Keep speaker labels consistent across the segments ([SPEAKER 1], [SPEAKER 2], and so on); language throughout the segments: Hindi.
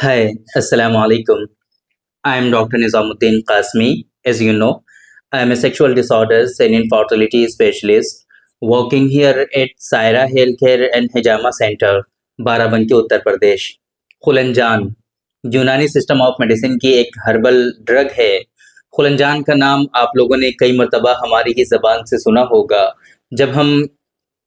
[SPEAKER 1] Hi, Assalamu alaikum. I am Dr. Nizamuddin Qasmi. As you know, I am a sexual disorders and infertility specialist working here at Saira Healthcare and Hijama Center, Barabanki Uttar Pradesh. खुलंजान यूनानी सिस्टम ऑफ मेडिसिन की एक हर्बल ड्रग है। खुलंजान का नाम आप लोगों ने कई मर्तबा हमारी ही ज़बान से सुना होगा। जब हम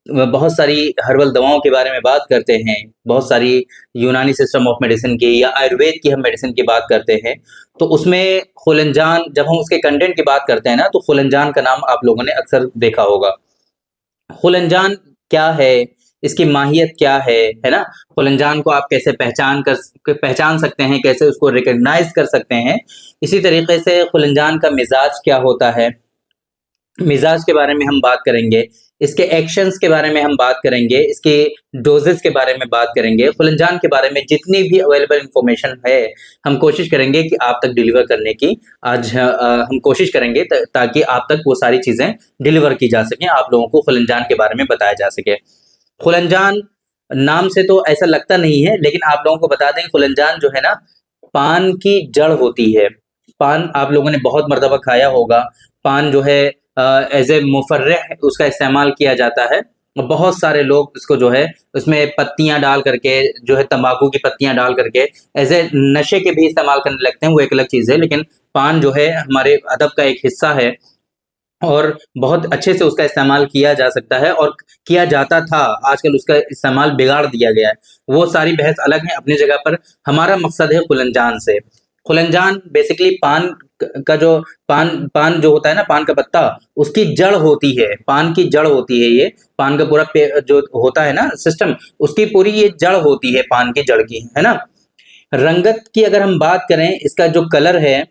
[SPEAKER 1] बहुत सारी हर्बल दवाओं के बारे में बात करते हैं, बहुत सारी यूनानी सिस्टम ऑफ मेडिसिन की या आयुर्वेद की हम मेडिसिन की बात करते हैं, तो उसमें खुलंजान जब हम उसके कंटेंट की बात करते हैं ना, तो खुलंजान का नाम आप लोगों ने अक्सर देखा होगा। खुलंजान क्या है? इसकी माहियत क्या है ना? खुलंजान को आप कैसे पहचान सकते हैं, कैसे उसको रिकॉग्नाइज़ कर सकते हैं? इसी तरीके से खुलंजान का मिज़ाज क्या होता है? मिज़ाज के बारे में हम बात करेंगे, इसके एक्शंस के बारे में हम बात करेंगे, इसके डोज़ेज़ के बारे में बात करेंगे, खुलंजान के बारे में जितनी भी अवेलेबल इन्फॉर्मेशन है, हम कोशिश करेंगे कि आप तक डिलीवर करने की। आज हम कोशिश करेंगे ताकि आप तक वो सारी चीज़ें डिलीवर की जा सकें, आप लोगों को खुलंजान के बारे में बताया जा सके। खुलंजान नाम से तो ऐसा लगता नहीं है, लेकिन आप लोगों को बता दें खुलंजान जो है ना, पान की जड़ होती है। पान आप लोगों ने बहुत मर्तबा खाया होगा। पान जो है एज़ ए मुफर्रिह उसका इस्तेमाल किया जाता है। बहुत सारे लोग इसको जो है उसमें पत्तियाँ डाल करके जो है तंबाकू की पत्तियाँ डाल करके एज़ ए नशे के भी इस्तेमाल करने लगते हैं, वो एक अलग चीज़ है। लेकिन पान जो है हमारे अदब का एक हिस्सा है और बहुत अच्छे से उसका इस्तेमाल किया जा सकता है और किया जाता था। आजकल उसका इस्तेमाल बिगाड़ दिया गया है। वो सारी बहस अलग है अपनी जगह पर। हमारा मकसद है खुलंजान से। खुलंजान बेसिकली पान का जो पान पान जो होता है ना, पान का पत्ता, उसकी जड़ होती है। पान की जड़ होती है ये। पान का पूरा जो होता है ना सिस्टम, उसकी पूरी ये जड़ होती है पान की जड़ की, है ना? रंगत की अगर हम बात करें, इसका जो कलर है,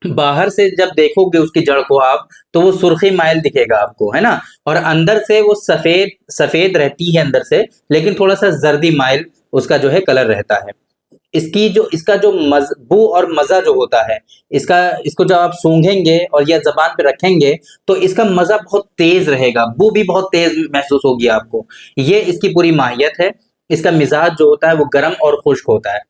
[SPEAKER 1] बाहर से जब देखोगे उसकी जड़ को आप, तो वो सुर्खी माइल दिखेगा आपको, है ना? और अंदर से वो सफ़ेद सफ़ेद रहती है अंदर से, लेकिन थोड़ा-सा जर्दी माइल उसका जो है कलर रहता है। इसका जो बू और मज़ा जो होता है, इसको जब आप सूंघेंगे और या ज़बान पे रखेंगे, तो इसका मज़ा बहुत तेज़ रहेगा, बू भी बहुत तेज़ महसूस होगी आपको। ये इसकी पूरी माहियत है। इसका मिज़ाज जो होता है वो गरम और खुश्क होता है।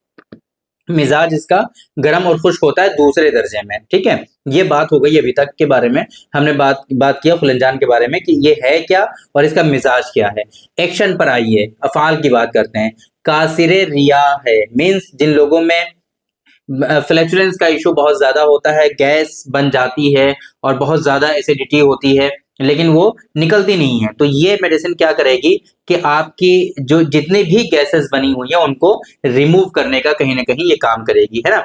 [SPEAKER 1] मिजाज इसका गरम और खुश्क होता है दूसरे दर्जे में, ठीक है? ये बात हो गई अभी तक के बारे में। हमने बात किया खुलंजान के बारे में कि ये है क्या और इसका मिजाज क्या है। एक्शन पर आइए, अफ़आल की बात करते हैं। कासिरे रिया है, मीन्स जिन लोगों में फ्लैचुलेंस का इशू बहुत ज़्यादा होता है, गैस बन जाती है और बहुत ज़्यादा एसिडिटी होती है, लेकिन वो निकलती नहीं है। तो ये मेडिसिन क्या करेगी कि आपकी जो जितनी भी गैसेस बनी हुई हैं, उनको रिमूव करने का कहीं न कहीं ये काम करेगी, है ना?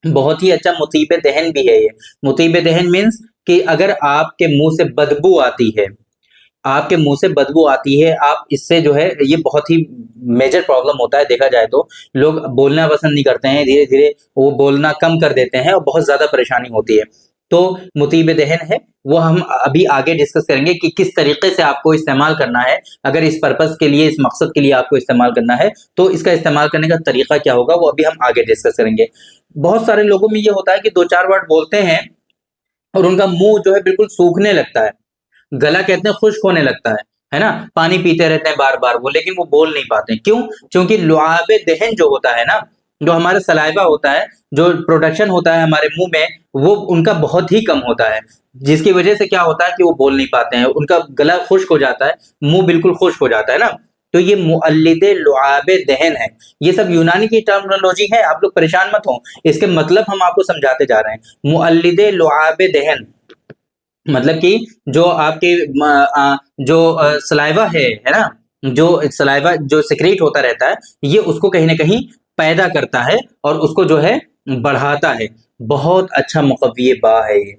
[SPEAKER 1] बहुत ही अच्छा मुतीब दहन भी है ये। मुतीब दहन मीन्स कि अगर आपके मुँह से बदबू आती है, आपके मुँह से बदबू आती है, आप इससे जो है ये बहुत ही मेजर प्रॉब्लम होता है देखा जाए तो। लोग बोलना पसंद नहीं करते हैं, धीरे-धीरे वो बोलना कम कर देते हैं और बहुत ज़्यादा परेशानी होती है। तो मुतीब दहन है, वो हम अभी आगे डिस्कस करेंगे कि किस तरीके से आपको इस्तेमाल करना है। अगर इस पर्पज़ के लिए, इस मकसद के लिए आपको इस्तेमाल करना है, तो इसका इस्तेमाल करने का तरीका क्या होगा, वो अभी हम आगे डिस्कस करेंगे। बहुत सारे लोगों में ये होता है कि 2-4 वर्ड बोलते हैं और उनका मुँह जो है बिल्कुल सूखने लगता है। गला कहते हैं खुश्क होने लगता है ना? पानी पीते रहते हैं बार-बार वो, लेकिन वो बोल नहीं पाते हैं। क्यों? क्योंकि लुआब दहन जो होता है ना, जो हमारा सलाइवा होता है, जो प्रोडक्शन होता है हमारे मुँह में, वो उनका बहुत ही कम होता है। जिसकी वजह से क्या होता है कि वो बोल नहीं पाते हैं, उनका गला खुश्क हो जाता है, मुँह बिल्कुल खुश्क हो जाता है ना? तो ये मुअल्लिदे लुआब दहन है। ये सब यूनानी की टर्मिनोलॉजी है, आप लोग परेशान मत हों। इसके मतलब हम आपको समझाते जा रहे हैं। मुअल्लिदे लुआब दहन मतलब कि जो आपके सलाइवा है ना? जो सलाइवा जो सेक्रेट होता रहता है, ये उसको कहीं न कहीं पैदा करता है और उसको जो है बढ़ाता है। बहुत अच्छा मुक़व्वी बा है ये।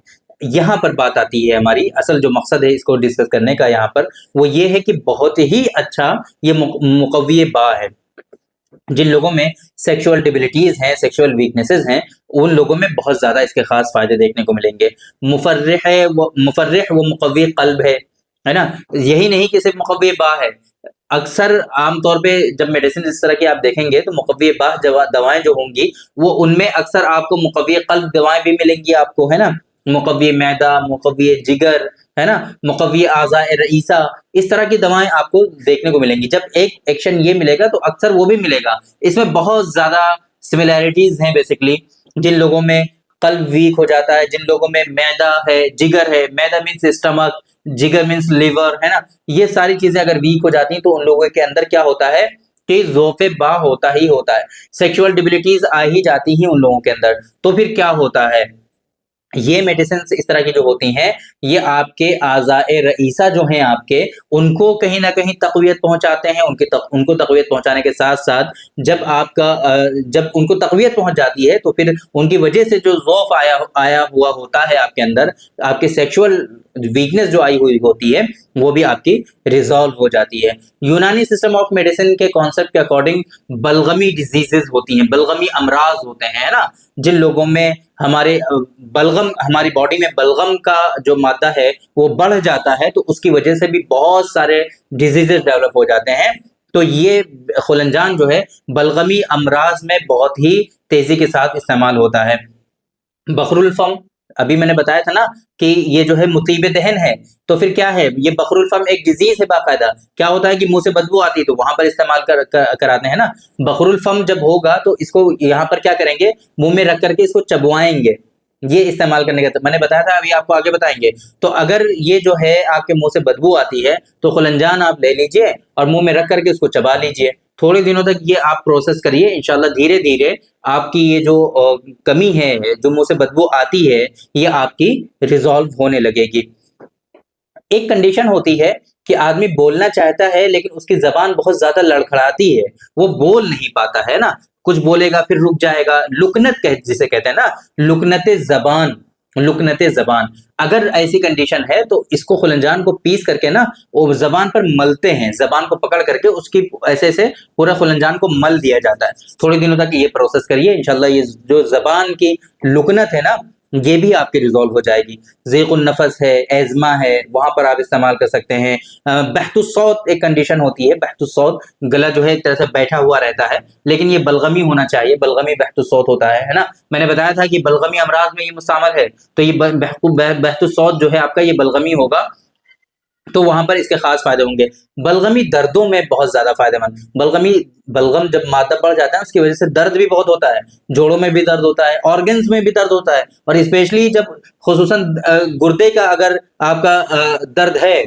[SPEAKER 1] यहाँ पर बात आती है हमारी असल जो मकसद है इसको डिस्कस करने का यहाँ पर, वो ये है कि बहुत ही अच्छा ये मुक़व्वी बा है। जिन लोगों में सेक्सुअल डिबिलिटीज़ हैं, सेक्सुअल वीकनेसेस हैं, उन लोगों में बहुत ज़्यादा इसके ख़ास फ़ायदे देखने को मिलेंगे। मुफ़र्रिह वो मुक़व्वी क़ल्ब है ना? यही नहीं कि सिर्फ़ मुक़व्वी बा है। अक्सर आम तौर पे जब मेडिसिन इस तरह की आप देखेंगे तो मुक़व्वी बा दवाएँ जो होंगी, वो उनमें अक्सर आपको मुक़व्वी क़ल्ब दवाएँ भी मिलेंगी आपको, है ना? मुक़व्वी मैदा, मुक़व्वी जिगर, है ना? मुक़व्वी आज़ाए रईसा, इस तरह की दवाएँ आपको देखने को मिलेंगी। जब एक एक्शन ये मिलेगा तो अक्सर वो भी मिलेगा। इसमें बहुत ज़्यादा सिमिलैरिटीज हैं बेसिकली। जिन लोगों में कल्ब वीक हो जाता है, जिन लोगों में मैदा है, जिगर है, मैदा मीन्स स्टमक, जिगर मीन्स लिवर, है ना, ये सारी चीजें अगर वीक हो जाती हैं तो उन लोगों के अंदर क्या होता है कि ज़ोफ़े बा होता ही होता है, सेक्सुअल डिबिलिटीज आ ही जाती ही उन लोगों के अंदर। तो फिर क्या होता है, ये मेडिसिन इस तरह की जो होती हैं, ये आपके आज़ाए रईसा जो हैं आपके, उनको कहीं न कहीं तक़वियत पहुँचाते हैं। उनको तक़वियत पहुँचाने के साथ-साथ जब आपका जब उनको तक़वियत पहुँच जाती है, तो फिर उनकी वजह से जो ज़ौफ़ आया आया हुआ होता है आपके अंदर, आपकी सेक्सुअल वीकनेस जो आई हुई होती है, वो भी आपकी रिज़ॉल्व हो जाती है। यूनानी सिस्टम ऑफ मेडिसिन के कॉन्सेप्ट के अकॉर्डिंग बलगमी डिज़ीज़ेज़ होती हैं, बलगमी अमराज़ होते हैं, है ना? जिन लोगों में बलगम, हमारी बॉडी में बलगम का जो मादा है वो बढ़ जाता है, तो उसकी वजह से भी बहुत सारे डिजीजेस डेवलप हो जाते हैं। तो ये खुलनजान जो है बलगमी अमराज में बहुत ही तेजी के साथ इस्तेमाल होता है। बखरुल फम, अभी मैंने बताया था ना कि ये जो है मुतीब दहन है, तो फिर क्या है, ये बखरुल फम एक डिजीज है बाकायदा। क्या होता है कि मुंह से बदबू आती है तो वहां पर इस्तेमाल कराते हैं ना। बखरुल फम जब होगा तो इसको यहाँ पर क्या करेंगे, मुंह में रख करके इसको चबवाएंगे, ये इस्तेमाल करने का मैंने बताया था, अभी आपको आगे बताएंगे। तो अगर ये जो है आपके मुंह से बदबू आती है तो खुलंजान आप ले लीजिए और मुंह में रख करके उसको चबा लीजिए। थोड़े दिनों तक ये आप प्रोसेस करिए, इंशाल्लाह धीरे धीरे आपकी ये जो कमी है, जो मुंह से बदबू आती है, ये आपकी रिजॉल्व होने लगेगी। एक कंडीशन होती है कि आदमी बोलना चाहता है लेकिन उसकी जबान बहुत ज्यादा लड़खड़ाती है, वो बोल नहीं पाता है ना, कुछ बोलेगा फिर रुक जाएगा, जिसे कहते हैं ना, लुकनते जबान, लुकनते जबान। अगर ऐसी कंडीशन है तो इसको खुलंजान को पीस करके ना वो जबान पर मलते हैं, जबान को पकड़ करके उसकी ऐसे ऐसे पूरा खुलंजान को मल दिया जाता है। थोड़े दिनों तक ये प्रोसेस करिए, इंशाल्लाह ये जो जबान की लुकनत है ना, ये भी आपकी रिजॉल्व हो जाएगी। ज़ीक़ुन नफ़स है, एज़मा है, वहाँ पर आप इस्तेमाल कर सकते हैं। बहतुस्सौत एक कंडीशन होती है, बहतुस्सौत, गला जो है एक तरह से बैठा हुआ रहता है, लेकिन ये बलगमी होना चाहिए, बलगमी बहतुस्सौत होता है ना? मैंने बताया था कि बलगमी अमराज़ में ये मुस्तामल है, तो ये बहतुस्सौत जो है आपका ये बलगमी होगा, तो वहां पर इसके खास फायदे होंगे। बलगमी दर्दों में बहुत ज्यादा फायदेमंद, बलगम जब मादा बढ़ जाता है उसकी वजह से दर्द भी बहुत होता है, जोड़ों में भी दर्द होता है, ऑर्गन्स में भी दर्द होता है, और स्पेशली जब खुसूसन गुर्दे का अगर आपका दर्द है,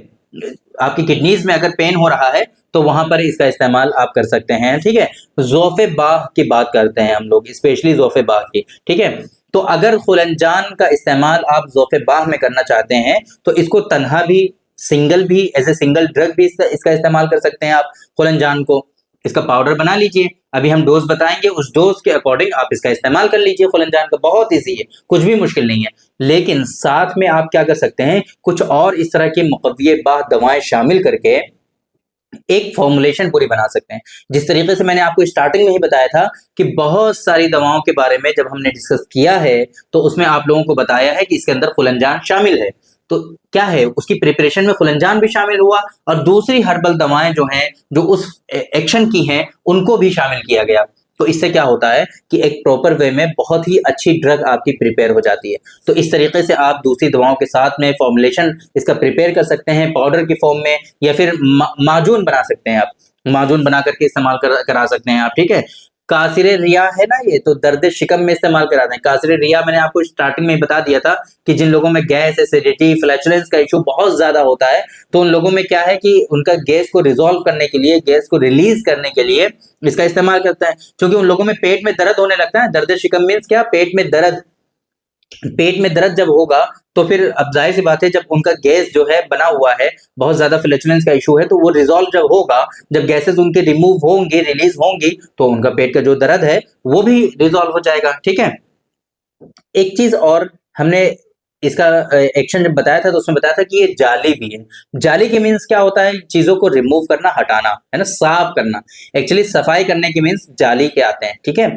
[SPEAKER 1] आपकी किडनीज में अगर पेन हो रहा है, तो वहां पर इसका इस्तेमाल आप कर सकते हैं। ठीक है, ज़ौफ़े बाह की बात करते हैं हम लोग, स्पेशली ज़ौफ़े बाह की। ठीक है, तो अगर खुलंजान का इस्तेमाल आप ज़ौफ़े बाह में करना चाहते हैं तो इसको तन्हा भी, सिंगल भी, एज ए सिंगल ड्रग भी इसका इस्तेमाल कर सकते हैं आप खुलंजान को। इसका पाउडर बना लीजिए, अभी हम डोज बताएंगे, उस डोज के अकॉर्डिंग आप इसका इस्तेमाल कर लीजिए खुलंजान का, बहुत ईजी है, कुछ भी मुश्किल नहीं है। लेकिन साथ में आप क्या कर सकते हैं, कुछ और इस तरह की मुक़व्विये बाह दवाएं शामिल करके एक फॉर्मुलेशन पूरी बना सकते हैं। जिस तरीके से मैंने आपको स्टार्टिंग में ही बताया था कि बहुत सारी दवाओं के बारे में जब हमने डिस्कस किया है तो उसमें आप लोगों को बताया है कि इसके अंदर खुलंजान शामिल है। तो क्या है, उसकी प्रिपरेशन में खुलंजान भी शामिल हुआ और दूसरी हर्बल दवाएं जो हैं, जो उस एक्शन की हैं, उनको भी शामिल किया गया। तो इससे क्या होता है कि एक प्रॉपर वे में बहुत ही अच्छी ड्रग आपकी प्रिपेयर हो जाती है। तो इस तरीके से आप दूसरी दवाओं के साथ में फॉर्मुलेशन इसका प्रिपेयर कर सकते हैं पाउडर की फॉर्म में, या फिर माजून बना सकते हैं आप, माजून बना करके इस्तेमाल करा सकते हैं आप। ठीक है, कासिरे रिया है ना, ये तो दर्द शिकम में इस्तेमाल कराते हैं। कासिरे रिया मैंने आपको स्टार्टिंग में बता दिया था कि जिन लोगों में गैस, एसिडिटी, फ्लैचुलेंस का इशू बहुत ज्यादा होता है, तो उन लोगों में क्या है कि उनका गैस को रिजॉल्व करने के लिए, गैस को रिलीज करने के लिए इसका इस्तेमाल करते हैं। क्योंकि उन लोगों में पेट में दर्द होने लगता है, दर्द शिकम मीन्स क्या, पेट में दर्द। पेट में दर्द जब होगा तो फिर अब जाहिर सी बात है, जब उनका गैस जो है बना हुआ है, बहुत ज्यादा फ्लैचुलेंस का इशू है, तो वो रिजॉल्व जब होगा, जब गैसेस उनके रिमूव होंगी, रिलीज होंगी, तो उनका पेट का जो दर्द है वो भी रिजॉल्व हो जाएगा। ठीक है, एक चीज और हमने इसका एक्शन जब बताया था तो उसमें बताया था कि ये जाली भी है। जाली के मीन्स क्या होता है, चीजों को रिमूव करना, हटाना, है ना, साफ करना। एक्चुअली सफाई करने के मीन्स जाली के आते हैं। ठीक है,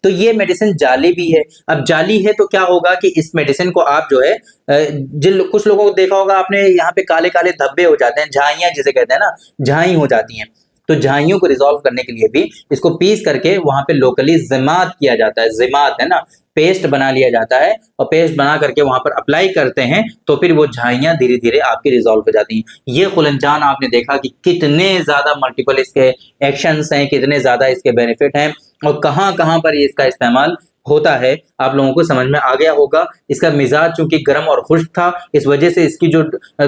[SPEAKER 1] तो ये मेडिसिन जाली भी है। अब जाली है तो क्या होगा कि इस मेडिसिन को आप जो है, कुछ लोगों को देखा होगा आपने, यहाँ पे काले काले धब्बे हो जाते हैं, झाइयां जिसे कहते हैं ना, झाई हो जाती हैं। तो झाइयों को रिजॉल्व करने के लिए भी इसको पीस करके वहां पे लोकली जिमात किया जाता है, जिमात है ना, पेस्ट बना लिया जाता है, और पेस्ट बना करके वहां पर अप्लाई करते हैं, तो फिर वो झाइयां धीरे धीरे आपकी रिजॉल्व हो जाती हैं। ये खुलंजान आपने देखा कि कितने ज्यादा मल्टीपल इसके एक्शंस हैं, कितने ज्यादा इसके बेनिफिट हैं, और कहाँ कहाँ पर ये इसका इस्तेमाल होता है आप लोगों को समझ में आ गया होगा। इसका मिजाज चूंकि गर्म और खुश्क था, इस वजह से इसकी जो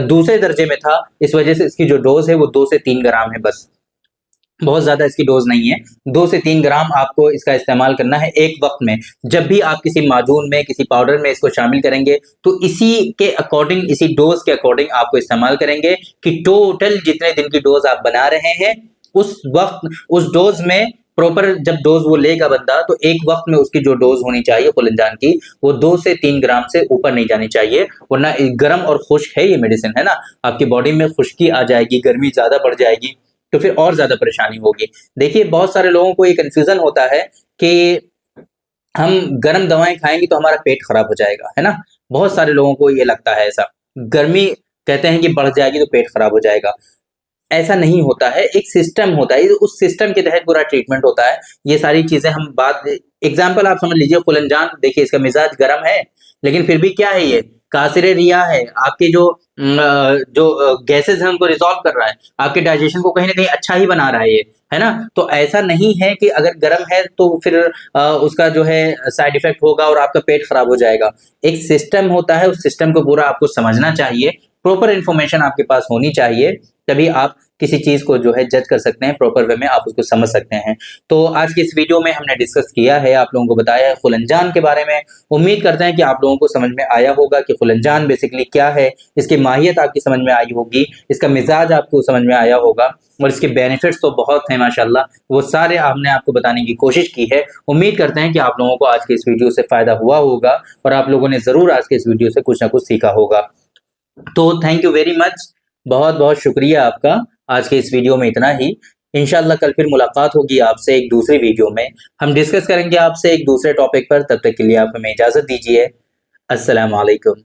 [SPEAKER 1] दूसरे दर्जे में था, इस वजह से इसकी जो डोज है वो 2 से 3 ग्राम है बस, बहुत ज्यादा इसकी डोज नहीं है। 2 से 3 ग्राम आपको इसका इस्तेमाल करना है एक वक्त में। जब भी आप किसी माजून में, किसी पाउडर में इसको शामिल करेंगे तो इसी के अकॉर्डिंग, इसी डोज के अकॉर्डिंग आपको इस्तेमाल करेंगे कि टोटल जितने दिन की डोज आप बना रहे हैं उस वक्त उस डोज में प्रॉपर, जब डोज वो लेगा बंदा तो एक वक्त में उसकी जो डोज होनी चाहिए खुलनजान की वो 2 से 3 ग्राम से ऊपर नहीं जानी चाहिए, वरना गर्म और खुश्क है ये मेडिसिन, है ना, आपकी बॉडी में खुश्की आ जाएगी, गर्मी ज्यादा बढ़ जाएगी, तो फिर और ज्यादा परेशानी होगी। देखिए बहुत सारे लोगों को ये कंफ्यूजन होता है कि हम गर्म दवाएं खाएंगे तो हमारा पेट खराब हो जाएगा, है ना, बहुत सारे लोगों को ये लगता है ऐसा, गर्मी कहते हैं कि बढ़ जाएगी तो पेट खराब हो जाएगा। ऐसा नहीं होता है, एक सिस्टम होता है, उस सिस्टम के तहत पूरा ट्रीटमेंट होता है। ये सारी चीजें हम बात, एग्जाम्पल आप समझ लीजिए खुलनजान, देखिए इसका मिजाज गर्म है लेकिन फिर भी क्या है, ये कासिरे रिया है, आपके जो गैसेस हैं उनको रिजॉल्व कर रहा है, आपके डाइजेशन को कहीं ना कहीं अच्छा ही बना रहा है ये, है ना। तो ऐसा नहीं है कि अगर गर्म है तो फिर उसका जो है साइड इफेक्ट होगा और आपका पेट खराब हो जाएगा। एक सिस्टम होता है, उस सिस्टम को पूरा आपको समझना चाहिए, प्रॉपर इन्फॉर्मेशन आपके पास होनी चाहिए, तभी आप किसी चीज को जो है जज कर सकते हैं, प्रॉपर वे में आप उसको समझ सकते हैं। तो आज की इस वीडियो में हमने डिस्कस किया है, आप लोगों को बताया है खुलनजान के बारे में। उम्मीद करते हैं कि आप लोगों को समझ में आया होगा कि खुलनजान बेसिकली क्या है, इसकी माहियत आपकी समझ में आई होगी, इसका मिजाज आपको समझ में आया होगा, और इसके बेनिफिट्स तो बहुत हैं माशाल्लाह, वो सारे हमने आपको बताने की कोशिश की है। उम्मीद करते हैं कि आप लोगों को आज के इस वीडियो से फायदा हुआ होगा और आप लोगों ने जरूर आज के इस वीडियो से कुछ ना कुछ सीखा होगा। तो थैंक यू वेरी मच, बहुत बहुत शुक्रिया आपका। आज के इस वीडियो में इतना ही। इंशाल्लाह कल फिर मुलाकात होगी आपसे एक दूसरी वीडियो में, हम डिस्कस करेंगे आपसे एक दूसरे टॉपिक पर। तब तक के लिए आप हमें इजाजत दीजिए। अस्सलाम वालेकुम।